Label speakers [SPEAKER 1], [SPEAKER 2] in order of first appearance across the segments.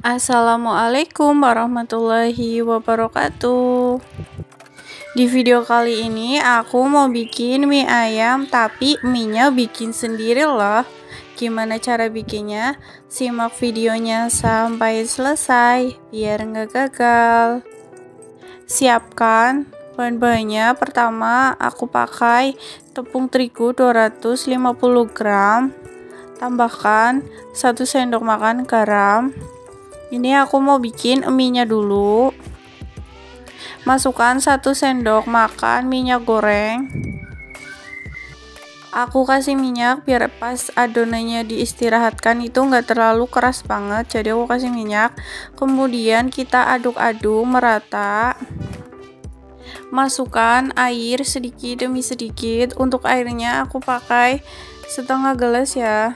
[SPEAKER 1] Assalamualaikum warahmatullahi wabarakatuh. Di video kali ini aku mau bikin mie ayam, tapi mie-nya bikin sendiri loh. Gimana cara bikinnya? Simak videonya sampai selesai biar nggak gagal. Siapkan bahan-bahannya. Pertama aku pakai tepung terigu 250 gram. Tambahkan 1 sendok makan garam. Ini aku mau bikin mie-nya dulu. Masukkan 1 sendok makan minyak goreng. Aku kasih minyak biar pas adonannya diistirahatkan itu enggak terlalu keras banget, jadi aku kasih minyak. Kemudian kita aduk-aduk merata. Masukkan air sedikit demi sedikit. Untuk airnya aku pakai setengah gelas ya.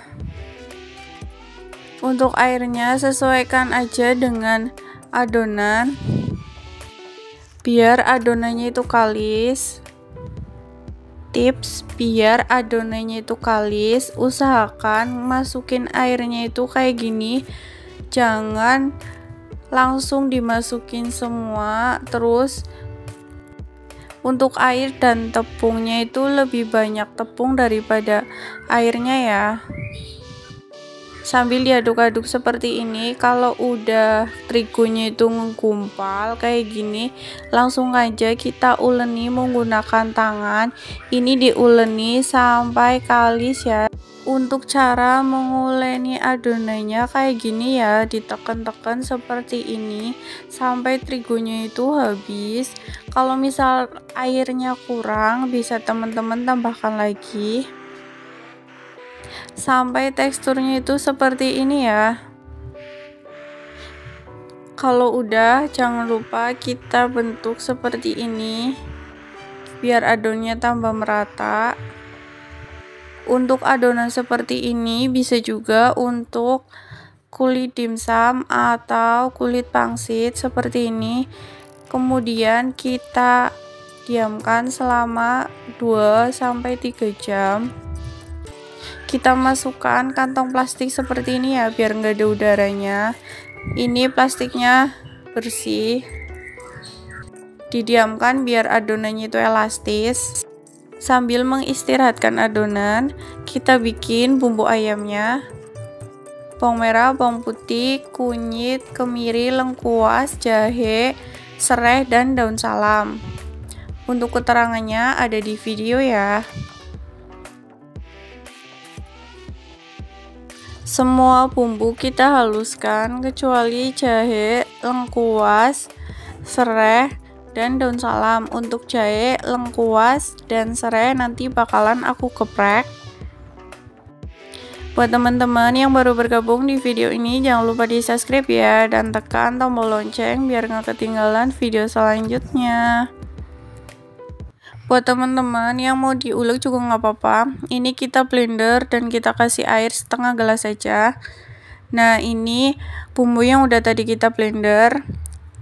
[SPEAKER 1] Untuk airnya sesuaikan aja dengan adonan biar adonannya itu kalis. Tips biar adonannya itu kalis, usahakan masukin airnya itu kayak gini, jangan langsung dimasukin semua. Terus untuk air dan tepungnya itu lebih banyak tepung daripada airnya ya. Sambil diaduk-aduk seperti ini. Kalau udah terigunya itu menggumpal kayak gini, langsung aja kita uleni menggunakan tangan. Ini diuleni sampai kalis ya. Untuk cara menguleni adonannya kayak gini ya, ditekan-tekan seperti ini sampai terigunya itu habis. Kalau misal airnya kurang, bisa teman-teman tambahkan lagi sampai teksturnya itu seperti ini ya. Kalau udah, jangan lupa kita bentuk seperti ini biar adonannya tambah merata. Untuk adonan seperti ini bisa juga untuk kulit dimsum atau kulit pangsit seperti ini. Kemudian kita diamkan selama 2-3 jam. Kita masukkan kantong plastik seperti ini ya, biar nggak ada udaranya. Ini plastiknya bersih. Didiamkan biar adonannya itu elastis. Sambil mengistirahatkan adonan, kita bikin bumbu ayamnya. Bawang merah, bawang putih, kunyit, kemiri, lengkuas, jahe, serai, dan daun salam. Untuk keterangannya ada di video ya. Semua bumbu kita haluskan kecuali jahe, lengkuas, serai, dan daun salam. Untuk jahe, lengkuas, dan serai nanti bakalan aku geprek. Buat teman-teman yang baru bergabung di video ini, jangan lupa di subscribe ya, dan tekan tombol lonceng biar nggak ketinggalan video selanjutnya. Buat teman-teman yang mau diulek juga nggak apa-apa. Ini kita blender dan kita kasih air setengah gelas saja. Nah, ini bumbu yang udah tadi kita blender.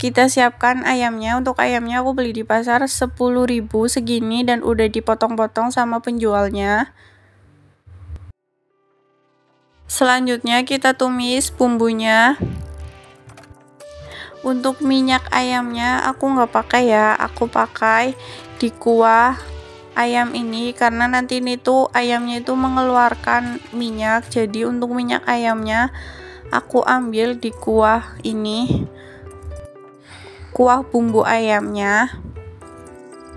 [SPEAKER 1] Kita siapkan ayamnya. Untuk ayamnya aku beli di pasar 10.000 segini dan udah dipotong-potong sama penjualnya. Selanjutnya kita tumis bumbunya. Untuk minyak ayamnya aku nggak pakai ya, aku pakai di kuah ayam ini karena nanti ini tuh ayamnya itu mengeluarkan minyak. Jadi untuk minyak ayamnya aku ambil di kuah ini, kuah bumbu ayamnya.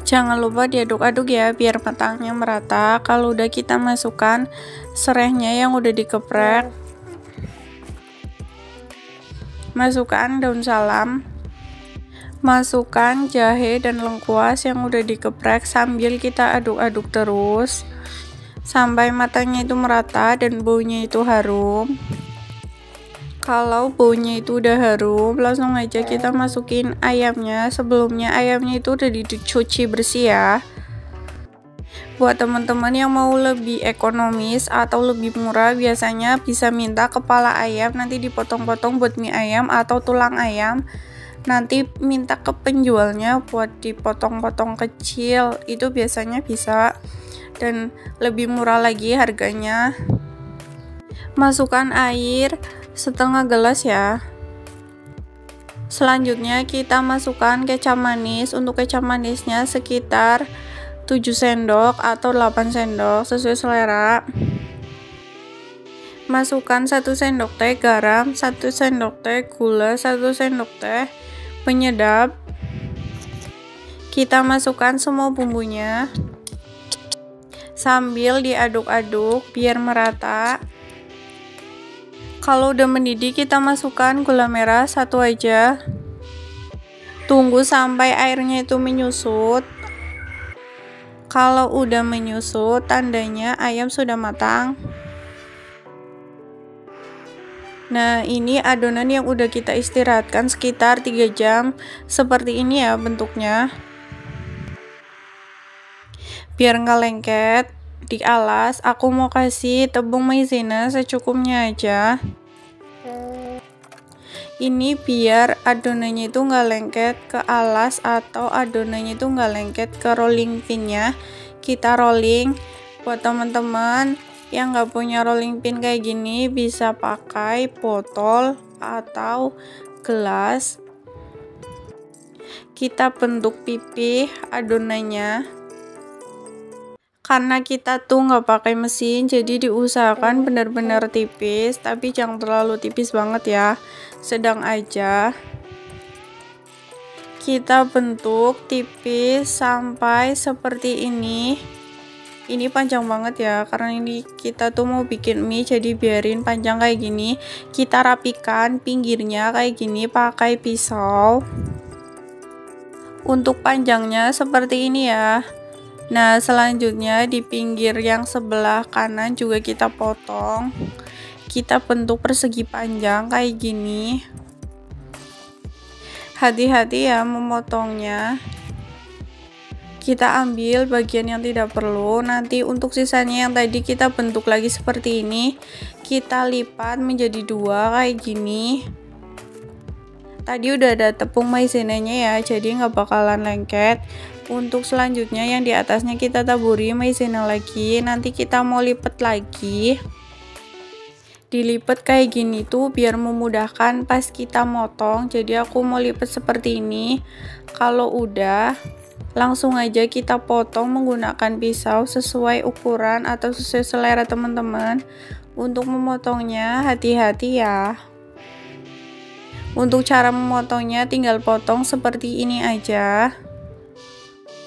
[SPEAKER 1] Jangan lupa diaduk-aduk ya biar matangnya merata. Kalau udah kita masukkan serainya yang udah dikeprek. Masukkan daun salam. Masukkan jahe dan lengkuas yang udah dikeprek sambil kita aduk-aduk terus sampai matangnya itu merata dan baunya itu harum. Kalau baunya itu udah harum, langsung aja kita masukin ayamnya. Sebelumnya ayamnya itu udah dicuci bersih ya. Buat teman-teman yang mau lebih ekonomis atau lebih murah, biasanya bisa minta kepala ayam nanti dipotong-potong buat mie ayam atau tulang ayam. Nanti minta ke penjualnya buat dipotong-potong kecil, itu biasanya bisa dan lebih murah lagi harganya. Masukkan air setengah gelas ya. Selanjutnya kita masukkan kecap manis. Untuk kecap manisnya sekitar 7 sendok atau 8 sendok sesuai selera. Masukkan 1 sendok teh garam, 1 sendok teh gula, 1 sendok teh penyedap. Kita masukkan semua bumbunya sambil diaduk-aduk biar merata. Kalau udah mendidih kita masukkan gula merah 1 aja. Tunggu sampai airnya itu menyusut. Kalau udah menyusut tandanya ayam sudah matang. Nah, ini adonan yang udah kita istirahatkan sekitar 3 jam. Seperti ini ya bentuknya. Biar nggak lengket, dialas aku mau kasih tepung maizena secukupnya aja. Ini biar adonannya itu nggak lengket ke alas atau adonannya itu nggak lengket ke rolling pinnya. Kita rolling. Buat teman-teman yang nggak punya rolling pin kayak gini bisa pakai botol atau gelas. Kita bentuk pipih adonannya. Karena kita tuh nggak pakai mesin, jadi diusahakan benar-benar tipis, tapi jangan terlalu tipis banget ya, sedang aja. Kita bentuk tipis sampai seperti ini. Ini panjang banget ya, karena ini kita tuh mau bikin mie, jadi biarin panjang kayak gini. Kita rapikan pinggirnya kayak gini pakai pisau. Untuk panjangnya seperti ini ya. Nah, selanjutnya di pinggir yang sebelah kanan juga kita potong. Kita bentuk persegi panjang kayak gini. Hati-hati ya memotongnya. Kita ambil bagian yang tidak perlu. Nanti untuk sisanya yang tadi kita bentuk lagi seperti ini. Kita lipat menjadi 2 kayak gini. Tadi udah ada tepung maizenanya ya, jadi nggak bakalan lengket. Untuk selanjutnya yang di atasnya kita taburi maizena lagi. Nanti kita mau lipat lagi. Dilipat kayak gini tuh biar memudahkan pas kita motong. Jadi aku mau lipat seperti ini. Kalau udah, langsung aja kita potong menggunakan pisau sesuai ukuran atau sesuai selera teman-teman. Untuk memotongnya hati-hati ya. Untuk cara memotongnya tinggal potong seperti ini aja.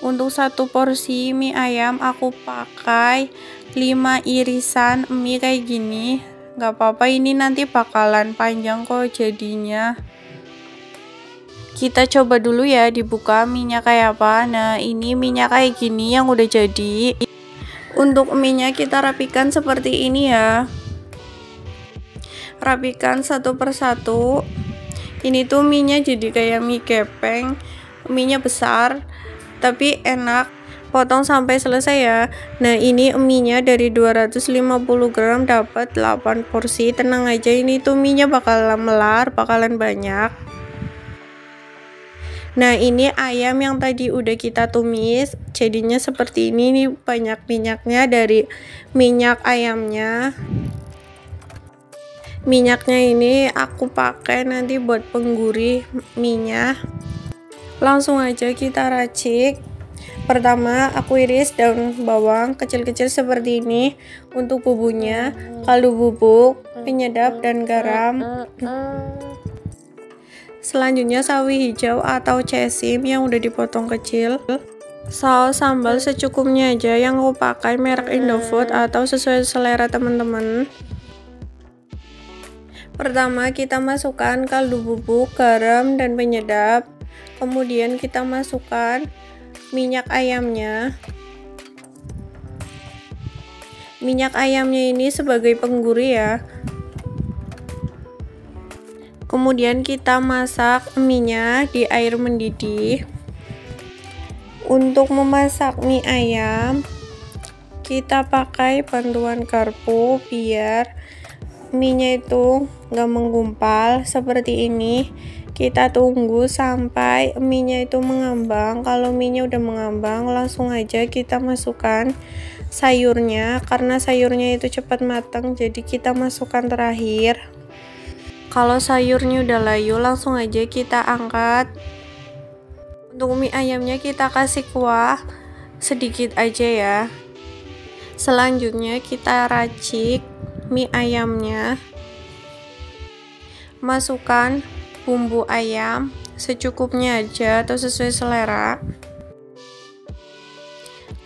[SPEAKER 1] Untuk 1 porsi mie ayam aku pakai 5 irisan mie kayak gini. Gak apa-apa, ini nanti bakalan panjang kok jadinya. Kita coba dulu ya dibuka minyak kayak apa. Nah, ini minyak kayak gini yang udah jadi. Untuk mie-nya kita rapikan seperti ini ya. Rapikan satu persatu. Ini tuh mie-nya jadi kayak mie kepeng. Mie-nya besar tapi enak. Potong sampai selesai ya. Nah, ini mie-nya dari 250 gram dapat 8 porsi. Tenang aja, ini tuh mie-nya bakalan melar, bakalan banyak. Nah, ini ayam yang tadi udah kita tumis, jadinya seperti ini. Nih banyak minyaknya dari minyak ayamnya. Minyaknya ini aku pakai nanti buat penggurih minyak. Langsung aja kita racik. Pertama aku iris daun bawang kecil-kecil seperti ini. Untuk bumbunya kaldu bubuk, penyedap, dan garam. Selanjutnya sawi hijau atau cesim yang udah dipotong kecil. Saus sambal secukupnya aja, yang aku pakai merek Indofood atau sesuai selera teman-teman. Pertama kita masukkan kaldu bubuk, garam, dan penyedap. Kemudian kita masukkan minyak ayamnya. Minyak ayamnya ini sebagai penggurih ya. Kemudian kita masak mie-nya di air mendidih. Untuk memasak mie ayam, kita pakai bantuan garpu biar mie-nya itu nggak menggumpal seperti ini. Kita tunggu sampai mie-nya itu mengambang. Kalau mie-nya udah mengambang, langsung aja kita masukkan sayurnya. Karena sayurnya itu cepat matang, jadi kita masukkan terakhir. Kalau sayurnya udah layu, langsung aja kita angkat. Untuk mie ayamnya kita kasih kuah sedikit aja ya. Selanjutnya kita racik mie ayamnya. Masukkan bumbu ayam secukupnya aja atau sesuai selera.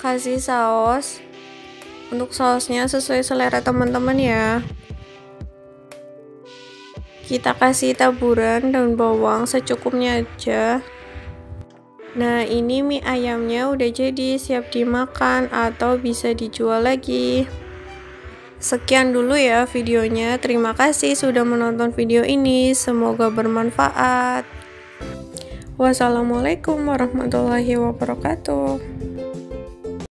[SPEAKER 1] Kasih saus. Untuk sausnya sesuai selera teman-teman ya. Kita kasih taburan daun bawang secukupnya aja. Nah, ini mie ayamnya udah jadi, siap dimakan atau bisa dijual lagi. Sekian dulu ya videonya. Terima kasih sudah menonton video ini. Semoga bermanfaat. Wassalamualaikum warahmatullahi wabarakatuh.